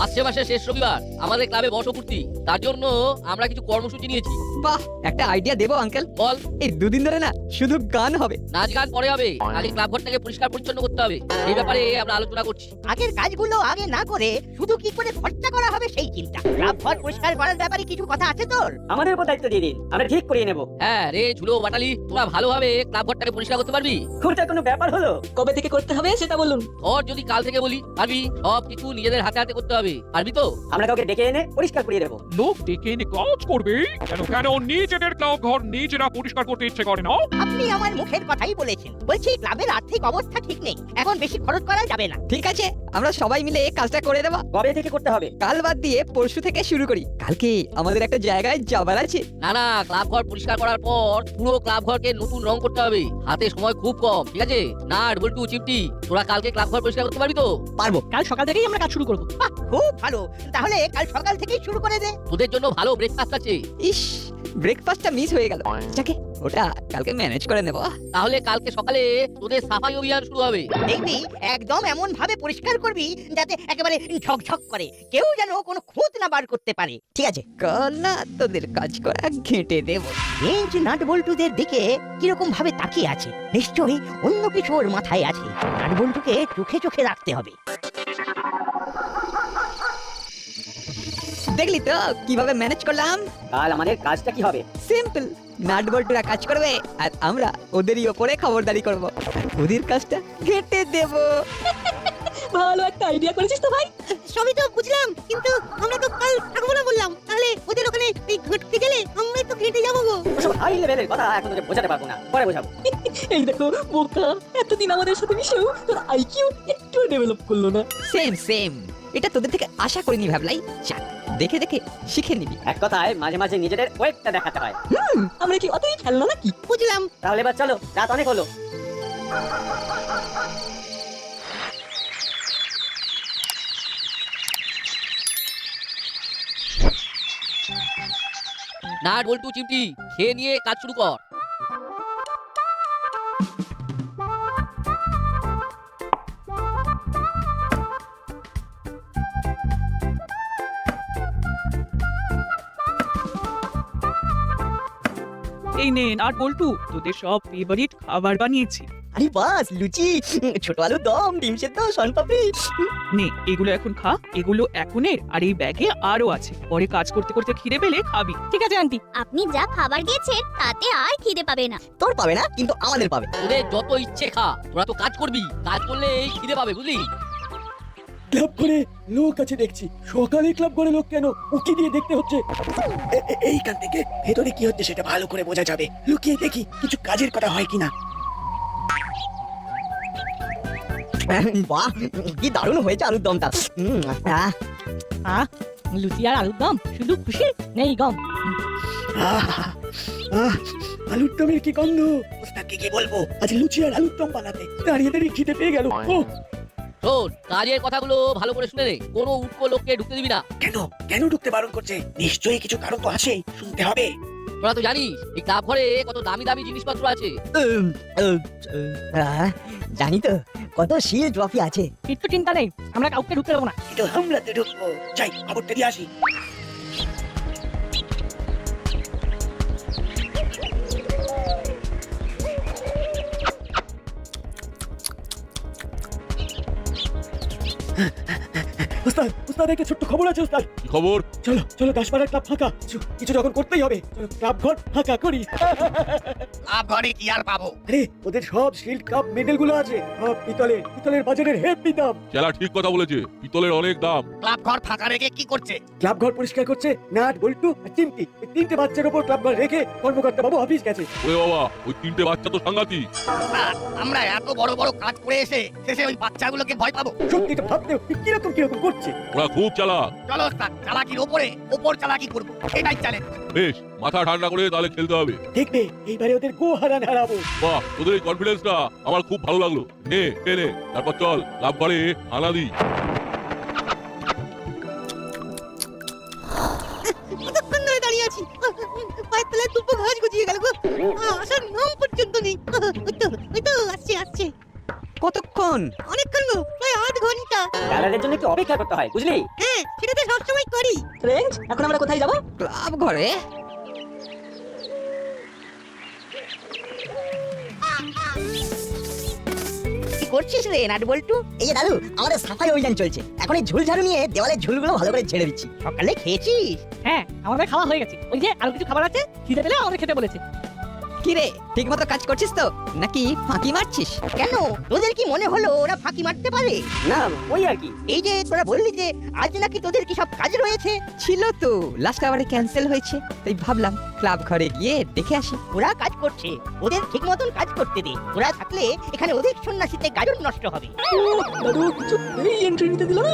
আসছে মাসের শেষ রবিবার আমাদের ক্লাবে বর্ষপূর্তি, তার জন্য আমরা কিছু কর্মসূচি নিয়েছি। বাহ, একটা আইডিয়া দেবো আঙ্কেল। বল। এই দুদিন ধরে না শুধু গান হবে। নাচ গান পরে হবে, আগে ক্লাব ঘরটাকে পরিষ্কার পরিচ্ছন্ন করতে হবে, এই ব্যাপারে আমরা আলোচনা করছি। আগের কাজগুলো আগে না করে শুধু কি করে খরচা করা হবে সেই চিন্তা। ক্লাব ঘর পরিষ্কার করার ব্যাপারে কিছু কথা আছে তোর? আমাদের উপর দায়িত্ব দিয়ে দিন, আমরা ঠিক করিয়ে নেব। হ্যাঁ রে ঝুলো বাটালি, তোরা ভালোভাবে ক্লাব ঘরটাকে পরিষ্কার করতে পারবি? খুঁড়টা কোনো ব্যাপার হলো? কবে থেকে করতে হবে সেটা বলুন। ওর যদি কাল থেকে বলি পারবি? সব কিছু নিজেদের হাতে হাতে করতে হবে, পারবি তো? আমরা কাউকে ডেকে এনে পরিষ্কার করিয়ে দেবো। লোক ডেকে এনে কাজ করবে কেন? কেন নিজেদের ক্লাব ঘর নিজেরা পরিষ্কার করতে ইচ্ছে করে না? আপনি আমার মুখের কথাই বলেছেন। বলছি ক্লাবের আর্থিক অবস্থা ঠিক নেই, এখন বেশি খরচ করা যাবে না। ঠিক আছে, আমরা সবাই মিলে এই কাজটা করে দেবো। কবে থেকে করতে হবে? কাল বাদ দিয়ে পরশু থেকে শুরু করি। কালকে আমাদের একটা জায়গায় যাবার আছে। না না, ক্লাব ঘর পরিষ্কার করার পর পুরো ক্লাব ঘরকে নতুন রং করতে হবে, হাতে সময় খুব কম, ঠিক আছে? নাট বল্টু চিমটি, তোরা কালকে ক্লাব ঘর পরিষ্কার করতে পারবি তো? পারবো, কাল সকাল থেকেই আমরা কাজ শুরু করবো। বাহ, খুব ভালো। তাহলে কাল সকাল থেকেই শুরু করে দে। তোদের জন্য ভালো ব্রেকফাস্ট আছে। ইস, ব্রেকফাস্টটা মিস হয়ে গেল। যাকে ওটা কালকে ম্যানেজ করে নেব। তাহলে কালকে সকালে তোদের সাফাই অভিযান শুরু হবে। দেখবি একদম এমন ভাবে পরিষ্কার করবি যাতে একেবারে ঝকঝক করে, কেউ যেন কোনো খুঁত না বার করতে পারে, ঠিক আছে? কাল না তোদের কাজ করা ঘেঁটে দেব। বেঞ্চ নাট বল্টুদের দিকে কিরকম ভাবে তাকিয়ে আছে, নিশ্চয়ই অন্য কিছু ওর মাথায় আছে। নাট বল্টুকে চোখে চোখে রাখতে হবে। দেখলি তো কিভাবে ম্যানেজ করলাম? কাল আমাদের কাজটা কি হবে? সিম্পল, নাট বল্টুরা কাজ করবে আর আমরা ওদেরই ওপরে খবরদারি করব, আর ওদের কাজটা ঘেঁটে দেব। ভালো একটা আইডিয়া করেছিস তো ভাই। সবই তো বুঝলাম, কিন্তু আমরা তো কাল থাকবো না বললাম, তাহলে ওদের ওখানে এই ঘটতে গেলে আমরা তো ঘেটে যাবো গো। ওসব হাই লেভেলের কথা এখন তোকে বোঝাতে পারবো না, পরে বোঝাবো। এই দেখো বোকা, এতদিন আমাদের সাথে মিশেও তোর আইকিউ একটু ডেভেলপ করলো না। সেম সেম, এটা তোদের থেকে আশা করিনি ভাবলাই। যাক, দেখে দেখে শিখে নিবি। এক কথায় মাঝে মাঝে নিজেদের ওয়েটটা দেখাতে হয়। আমরা কি অতই খেলনা নাকি? বুঝলাম। তাহলে এবার চলো, রাত অনেক হলো। নাট বল্টু চিমটি, খেয়ে নিয়ে কাজ শুরু কর। এই নে নাট বল্টু, তোদের সব ফেভারিট খাবার বানিয়েছি। আরে বাস, লুচি, ছোট আলু দম, ডিম সেদ্ধ, শনপাপড়ি। নে এগুলো এখন খা, এগুলো এখনের, আর এই ব্যাগে আরো আছে, পরে কাজ করতে করতে খিদে পেলে খাবি। ঠিক আছে আন্টি। আপনি যা খাবার দিয়েছেন তাতে আর খিদে পাবে না। তোর পাবে না, কিন্তু আমাদের পাবে। তোদের যত ইচ্ছে খা, তোরা তো কাজ করবি, কাজ করলে এই খিদে পাবে, বুঝলি? ক্লাব করে লোক আছে দেখছি, সকালে ক্লাব করে লোক কেন উকি দিয়ে দেখতে হচ্ছে? এইখান থেকে ভেতরে কি হচ্ছে সেটা ভালো করে বোঝা যাবে, লুকিয়ে দেখি কিছু কাজের কথা হয় কিনা। বাহ, কি দারুণ হয়েছে আলুর দমটা। লুচি আর আলুর দম, শুধু খুশি নেই গম। আহা, আহ, আলুর দমের কি গন্ধ! ওস্তাদকে কি বলবো আজ লুচি আর আলুর দম বানাতে? দাঁড়িয়ে দাঁড়িয়ে খিদে পেয়ে গেল। ও শোন, কাজের কথাগুলো ভালো করে শুনে নে, কোনো উটকো লোককে ঢুকতে দিবি না। কেন কেন ঢুকতে বারণ করছে? নিশ্চয়ই কিছু কারণ তো আছে, শুনতে হবে। তোরা তো জানিস এই ক্লাব ঘরে কত দামি দামি জিনিসপত্র আছে। জানি তো, কত শিল ট্রফি আছে। কিচ্ছু চিন্তা নেই, আমরা কাউকে ঢুকতে দেবো না। কিন্তু হামলাতে ঢুকবো। যাই, খবরটা দিয়ে আসি। ওস্তাদ, ওস্তাদ একটা ছোট্ট খবর আছে ওস্তাদ। কি খবর? চলো চলো, দাসপাড়ার ক্লাব ফাঁকা, কিছু যখন করতেই হবে, চলো ক্লাব ঘর ফাঁকা করি। ক্লাব ঘরে কি আর পাবো? আরে ওদের সব শিল্ড কাপ মেডেল গুলো আছে, সব পিতলের বাজারের হেভি দাম। চেলা ঠিক কথা বলেছে, পিতলের অনেক দাম। ক্লাব ঘর ফাঁকা রেখে কি করছে? ক্লাব ঘর পরিষ্কার করছে নাট বল্টু আর চিমটি। এই তিনটে বাচ্চার উপর ক্লাব ঘর রেখে কর্মকর্তা বাবু অফিস গেছে। ওরে বাবা, ওই তিনটে বাচ্চা তো সাংঘাতিক। আমরা এত বড় বড় কাজ করে এসে শেষে ওই বাচ্চাগুলোকে ভয় পাবো? সত্যিটা ভাবতেও কিরকম কিরকম করছে। ওরা খুব চালাক। চলো ওস্তাদ, চালাকির ওপর চালাকি করবো, এটাই চ্যালেঞ্জ। বেশ, মাথা ঠান্ডা করে তাহলে খেলতে হবে। দেখবে এইবারে ওদের গো হারাবো। বাহ, তোদের এই কনফিডেন্সটা আমার খুব ভালো লাগলো। নে নে, তারপর চল ক্লাব ঘরে হানা দিই। কতক্ষণ ধরে দাঁড়িয়ে আছি, পায়ের তলায় দুটো ঘাস গজিয়ে গেল গো। আসার নাম পর্যন্ত নেই। ওই তো আসছে। কতক্ষণ? অনেকক্ষণ গো, প্রায় 8 ঘন্টা। দাদাদের জন্য একটু অপেক্ষা করতে হয়, বুঝলি? হ্যাঁ, সেটা তো সবসময় করি। রেঞ্জ এখন আমরা কোথায় যাব? ক্লাব ঘরে কি করছিস রে নাট বল্টু? এই যে দাদু, আমাদের সাফাই অভিযান চলছে। এখন এই ঝুল ঝাড়ু নিয়ে দেওয়ালের ঝুলগুলো ভালো করে ঝেড়ে দিচ্ছি। সকালে খেয়েছিস? হ্যাঁ, আমাদের খাওয়া হয়ে গেছে। ওই যে আরো কিছু খাবার আছে, খিদে পেলে আমাদের খেতে বলেছে। কি রে ঠিক মতো কাজ করছিস তো নাকি ফাঁকি মারছিস? কেন তোদের কি মনে হলো ওরা ফাঁকি মারতে পারে? না, ওই আর কি। এই যে তোরা বললি যে আজ নাকি তোদের কি সব কাজ রয়েছে, ছিল তো, লাস্ট আওয়ারে ক্যান্সেল হয়েছে, তাই ভাবলাম ক্লাব ঘরে গিয়ে দেখে আসি। ওরা কাজ করছে, ওদের ঠিক মতন কাজ করতে দে। ওরা থাকলে এখানে ওদের সন্ন্যাসীতে গাজন নষ্ট হবে। দাদু কিছু এই এন্ট্রি নিতে দিল না।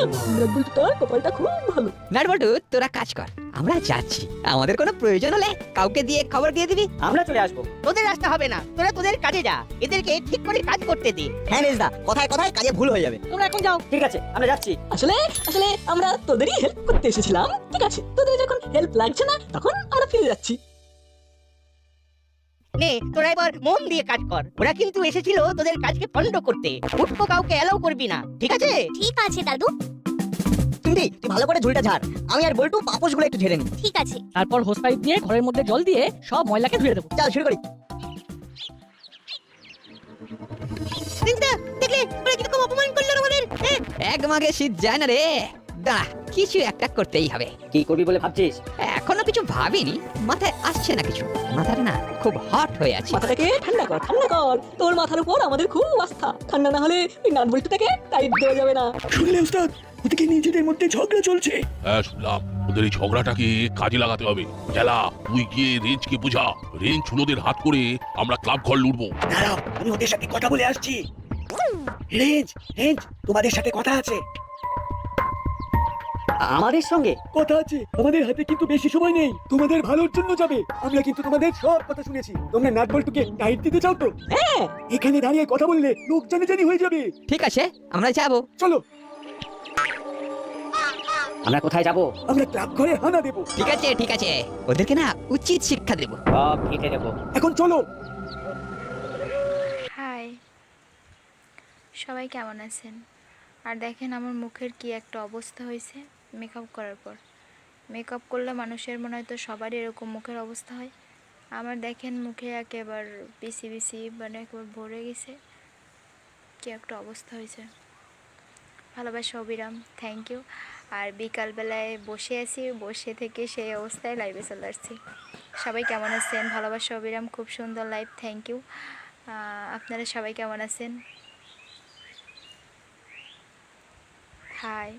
বলতে কপালটা খুব ভালো। নাটবল্টু তোরা কাজ কর, আমরা যাচ্ছি। আমাদের কোনো প্রয়োজন হলে কাউকে দিয়ে খবর দিয়ে দিবি। আমরা চলে আসবো। তোদের আসতে হবে না, তোরা তোদের কাজে যা। এদেরকে ঠিক করে কাজ করতে দে। হ্যাঁ মেজদা, কথায় কথায় কাজে ভুল হয়ে যাবে। তোমরা এখন যাও। ঠিক আছে, আমরা যাচ্ছি। আসলে আসলে আমরা তোদেরই হেল্প করতে এসেছিলাম। ঠিক আছে, তোদের যখন হেল্প লাগছে না তখন আমরা ফিরে যাচ্ছি। নে তোরা এবার মন দিয়ে কাজ কর। ওরা কিন্তু এসেছিল তোদের কাজকে পণ্ড করতে। উঠবো কাউকে এলাও করবি না, ঠিক আছে? ঠিক আছে দাদু, তুমি তুই ভালো করে ঝুলটা ঝাড়। আমি আর বল্টু পাপোশগুলো একটু ঝেড়ে নি। ঠিক আছে। তারপর হোস পাইপ দিয়ে ঘরের মধ্যে জল দিয়ে সব ময়লাকে ধুয়ে দেবো। চল শুরু করি। চিন্তা দেখলে ওরা কিরকম অপমান করলো আমাদের। এক মাগে শীত যায় না রে, দাঁড়া কিছু একটা করতেই হবে। কি করবি বলে ভাবছিস? এখনো কিছু ভাবিনি, মাথায় আসছে না কিছু। মাথাটা না খুব হট হয়ে আছে। মাথাটাকে ঠান্ডা কর, ঠান্ডা কর। তোর মাথার উপর আমাদের খুব আস্থা। ঠান্ডা না হলে ওই নাট বল্টুটাকে টাইট দেওয়া যাবে না। শুনলে উস্তাদ, ওদিকে নিজেদের মধ্যে ঝগড়া চলছে। হ্যাঁ শুনলাম, ওদের এই ঝগড়াটাকে কাজে লাগাতে হবে। জেলা তুই গিয়ে রেঞ্জকে বোঝা, রেঞ্জ ছোলোদের হাত করে আমরা ক্লাব ঘর লুটবো। দাঁড়াও, আমি ওদের সাথে কথা বলে আসছি। রেঞ্জ, রেঞ্জ, তোমাদের সাথে কথা আছে। আমাদের সঙ্গে কথা আছে, আমাদের হাতে কিন্তু বেশি সময় নেই। তোমাদের ভালোর জন্য যাবে। আমরা কিন্তু তোমাদের সব কথা শুনেছি। তোমরা নাট বল্টুকে টাইট দিতে চাও তো? হ্যাঁ, এখানে দাঁড়িয়ে কথা বললে লোক জানাজানি হয়ে যাবে। ঠিক আছে আমরা যাব। চলো, আমরা কোথায় যাব? আমরা ক্লাব ঘরে হানা দেবো। ঠিক আছে ঠিক আছে, ওদেরকে না উচিত শিক্ষা দেব। সব কেটে দেবো। এখন চলো। হাই, সবাই কেমন আছেন? আর দেখেন আমার মুখের কি একটা অবস্থা হয়েছে মেকআপ করার পর। মেকআপ করলে মানুষের মনে হয় তো সবারই এরকম মুখের অবস্থা হয়। আমার দেখেন মুখে একেবারে বিসি বিসি মানে একবার ভরে গেছে, কি একটা অবস্থা হয়েছে। ভালোবাসা অবিরাম, থ্যাংক ইউ। আর বিকালবেলায় বসে আছি, বসে থেকে সেই অবস্থায় লাইভে চলে আসছি। সবাই কেমন আছেন? ভালোবাসা অবিরাম, খুব সুন্দর লাইভ, থ্যাংক ইউ। আপনারা সবাই কেমন আছেন? হাই,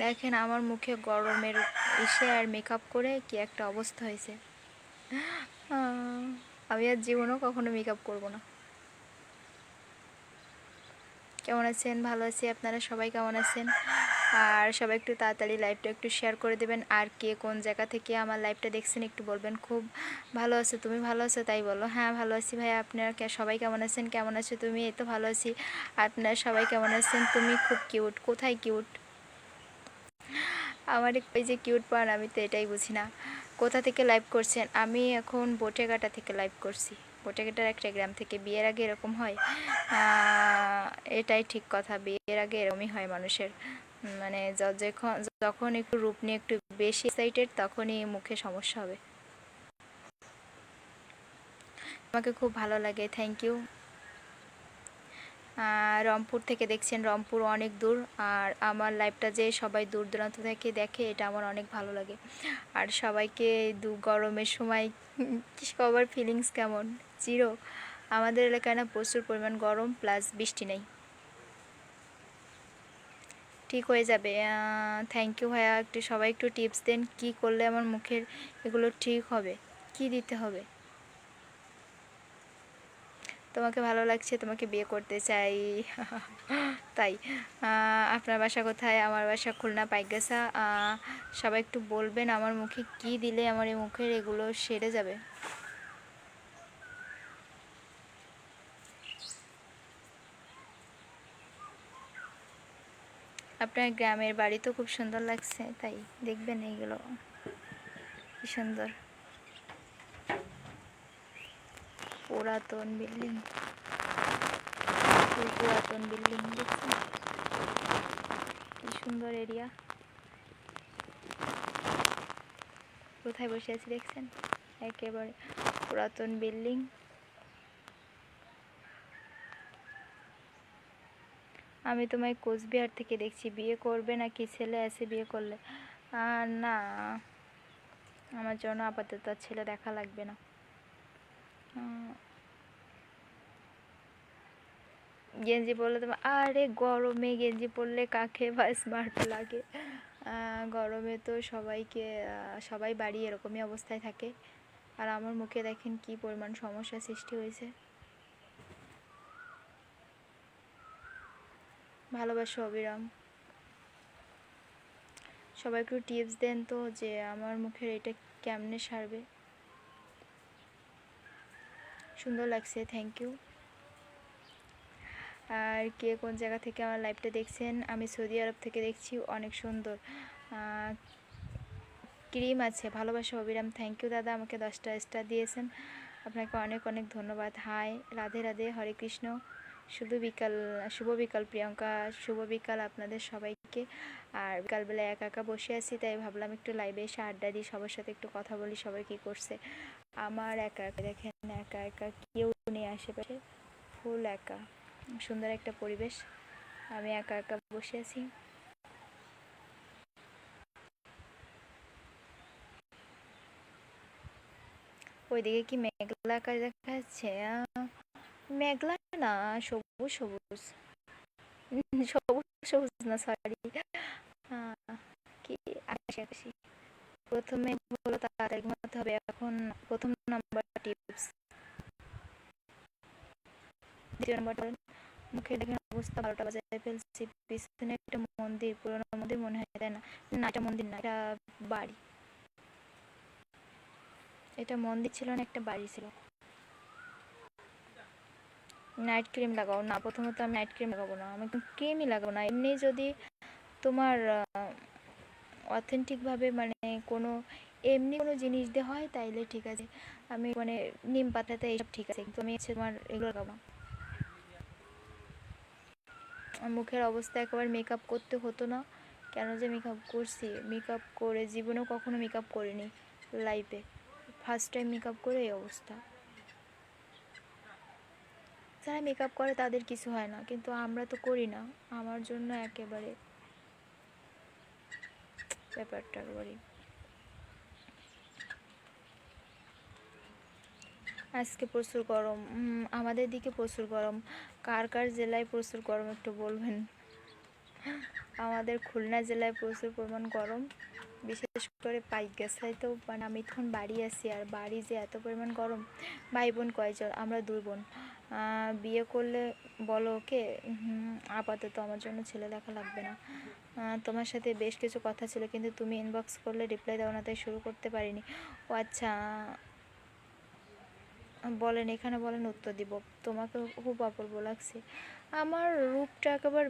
দেখেন আমার মুখে গরমের এসে আর মেকআপ করে কি একটা অবস্থা হয়েছে। আমি আর জীবনেও কখনো মেকআপ করব না। কেমন আছেন? ভালো আছি, আপনারা সবাই কেমন আছেন? আর সবাই একটু তাড়াতাড়ি লাইভটা একটু শেয়ার করে দেবেন। আর কে কোন জায়গা থেকে আমার লাইভটা দেখছেন একটু বলবেন। খুব ভালো আছো, তুমি ভালো আছো? তাই বলো। হ্যাঁ ভালো আছি ভাইয়া, আপনারা সবাই কেমন আছেন? কেমন আছো তুমি? এই তো ভালো আছি। আপনারা সবাই কেমন আছেন? তুমি খুব কিউট। কোথায় কিউট? আমার ওই যে কিউট পান, আমি তো এটাই বুঝি না। কোথা থেকে লাইভ করছেন? আমি এখন বোটেঘাটা থেকে লাইভ করছি। বোটেঘাটার একটা গ্রাম থেকে। বিয়ের আগে এরকম হয়? এটাই ঠিক কথা, বিয়ের আগে এরকমই হয় মানুষের। মানে যখন একটু রূপ নিয়ে একটু বেশি এক্সাইটেড তখনই মুখে সমস্যা হবে। আমাকে খুব ভালো লাগে, থ্যাংক ইউ। রংপুর থেকে দেখছেন, রংপুর অনেক দূর। আর আমার লাইভটা যে সবাই দূর দূরান্ত থেকে দেখে এটা আমার অনেক ভালো লাগে। আর সবাইকে গরমের সময় সবার ফিলিংস কেমন? জিরো। আমাদের এলাকায় না প্রচুর পরিমাণ গরম প্লাস বৃষ্টি নেই। ঠিক হয়ে যাবে, থ্যাংক ইউ ভাইয়া। সবাই একটু টিপস দেন, কি করলে আমার মুখের এগুলো ঠিক হবে, কি দিতে হবে? তোমাকে ভালো লাগছে, তোমাকে বিয়ে করতে চাই। তাই? আপনার বাসা কোথায়? আমার বাসা খুলনা পাইকগাছা। সবাই একটু বলবেন আমার মুখে কি দিলে আমার এই মুখের এগুলো সেরে যাবে। আপনার গ্রামের বাড়ি তো খুব সুন্দর লাগছে, তাই দেখবেন এইগুলো কি সুন্দর পুরাতন বিল্ডিং। পুরাতন বিল্ডিং দেখছেন? কি সুন্দর এরিয়া। কোথায় বসে আছি দেখছেন? একেবারে পুরাতন বিল্ডিং। আমি তোমায় কোচবিহার থেকে দেখছি। বিয়ে করবে নাকি? ছেলে আছে বিয়ে করলে? না, আমার জন্য আপাতত আর ছেলে দেখা লাগবে না। গেঞ্জি পরলে তোমার, আরে গরমে গেঞ্জি পরলে কাকে বা স্মার্ট লাগে? গরমে তো সবাইকে, সবাই বাড়ি এরকমই অবস্থায় থাকে। আর আমার মুখে দেখেন কি পরিমাণ সমস্যা সৃষ্টি হয়েছে। ভালোবাসা অবিরাম। সবাই একটু টিপস দেন তো যে আমার মুখের এটা কেমনে সারবে। সুন্দর লাগছে, থ্যাংক ইউ। আর কে কোন জায়গা থেকে আমার লাইভটা দেখছেন? আমি সৌদি আরব থেকে দেখছি। অনেক সুন্দর ক্রিম আছে। ভালোবাসা অবিরাম, থ্যাংক ইউ দাদা, আমাকে 10টা স্টার দিয়েছেন, আপনাকে অনেক অনেক ধন্যবাদ। হাই, রাধে রাধে, হরে কৃষ্ণ, শুভ বিকাল প্রিয়ঙ্কা, শুভ বিকাল আপনাদের সবাইকে। আর বিকালবেলা একা একা বসে আছি, তাই ভাবলাম একটু লাইভে এসে আড্ডা দিই, সবার সাথে একটু কথা বলি, সবাই কী করছে। আমার একা একা দেখেন, একা একা, কেউ নেই আশেপাশে, ফুল একা। সুন্দর একটা পরিবেশ, আমি একা একা বসে আছি। ওইদিকে কি মেঘলা আকাশ দেখা যাচ্ছে? মেঘলা না, সবুজ সবুজ, সবুজ সবুজ না, সরি, কি আকাশি আকাশি। প্রথমে বলো তাড়াতাড়ি ঘুমাতে হবে, এখন প্রথম নাম্বার টিপস। দ্বিতীয় নাম্বার, মুখে দেখেন অবস্থা, 12টা বাজায় ফেলছি। পিছনে একটা মন্দির, পুরোনো মন্দির মনে হয়, তাই না? না, এটা মন্দির না, এটা বাড়ি। এটা মন্দির ছিল না, একটা বাড়ি ছিল। নাইট ক্রিম লাগাও না? প্রথমত আমি নাইট ক্রিম লাগাবো না, আমি ক্রিমই লাগাবো না। এমনি যদি তোমার অথেন্টিকভাবে মানে এমনি কোনো জিনিস দিয়ে হয় তাইলে ঠিক আছে, আমি মানে নিম পাতাতে এইসব ঠিক আছে, কিন্তু আমি হচ্ছে তোমার এগুলো লাগাবো। মুখের অবস্থা একবার মেকআপ করতে হতো না, কেন যে মেকআপ করছি। মেকআপ করে জীবনেও কখনো মেকআপ করিনি লাইফে, ফার্স্ট টাইম মেকআপ করে এই অবস্থা। যারা মেকআপ করে তাদের কিছু হয় না, কিন্তু আমরা তো করি না, আমার জন্য একেবারে ব্যাপারটা একেবারে। আজকে প্রচুর গরম, আমাদের দিকে প্রচুর গরম। কার কার জেলায় প্রচুর গরম একটু বলবেন। আমাদের খুলনা জেলায় প্রচুর পরিমাণ গরম, বিশেষ করে পাইকগাছায় তো মানে আমি তখন বাড়ি আছি, আর বাড়ি যে এত পরিমাণ গরম। ভাই বোন কয়জন? আমরা 2 বোন। বিয়ে করলে বলো ওকে? আপাতত আমার জন্য ছেলে দেখা লাগবে না। তোমার সাথে বেশ কিছু কথা ছিল, কিন্তু তুমি ইনবক্স করলে রিপ্লাই দাও না, তাই শুরু করতে পারিনি। ও আচ্ছা, বলেন, এখানে বলেন, উত্তর দিব। তোমাকে খুব অপূর্ব লাগছে। আমার রূপটা একেবারে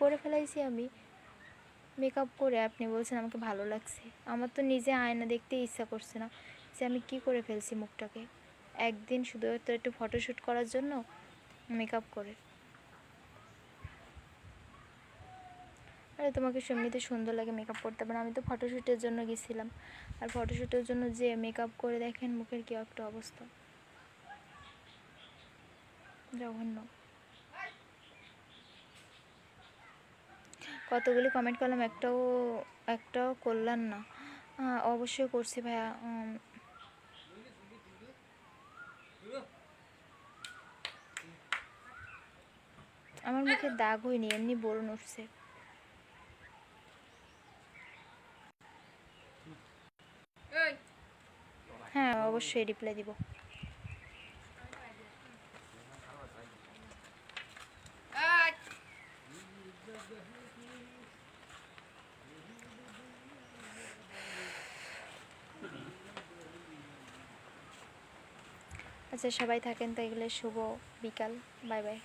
করে ফেলাইছি আমি মেকআপ করে। আপনি বলছেন আমাকে ভালো লাগছে, আমার তো নিজে আয়না দেখতে ইচ্ছা করছে না যে আমি কি করে ফেলছি মুখটাকে। একদিন শুধু একটু ফটোশ্যুট করার জন্য মেকআপ করে। আরে তোমাকে এমনিতে সুন্দর লাগে, মেকআপ করতে পারে। আমি তো ফটোশ্যুটের জন্য গেছিলাম, আর ফটোশ্যুটের জন্য যে মেকআপ করে দেখেন মুখের কি একটা অবস্থা, জঘন্য। কতগুলি কমেন্ট করলাম, একটাও করলাম না। অবশ্যই করছি ভাইয়া। আমার মুখে দাগ হয়নি, এমনি বরণ উঠছে। হ্যাঁ, অবশ্যই রিপ্লাই দিব। আচ্ছা, সবাই থাকেন তাইলে, শুভ বিকাল, বাই বাই।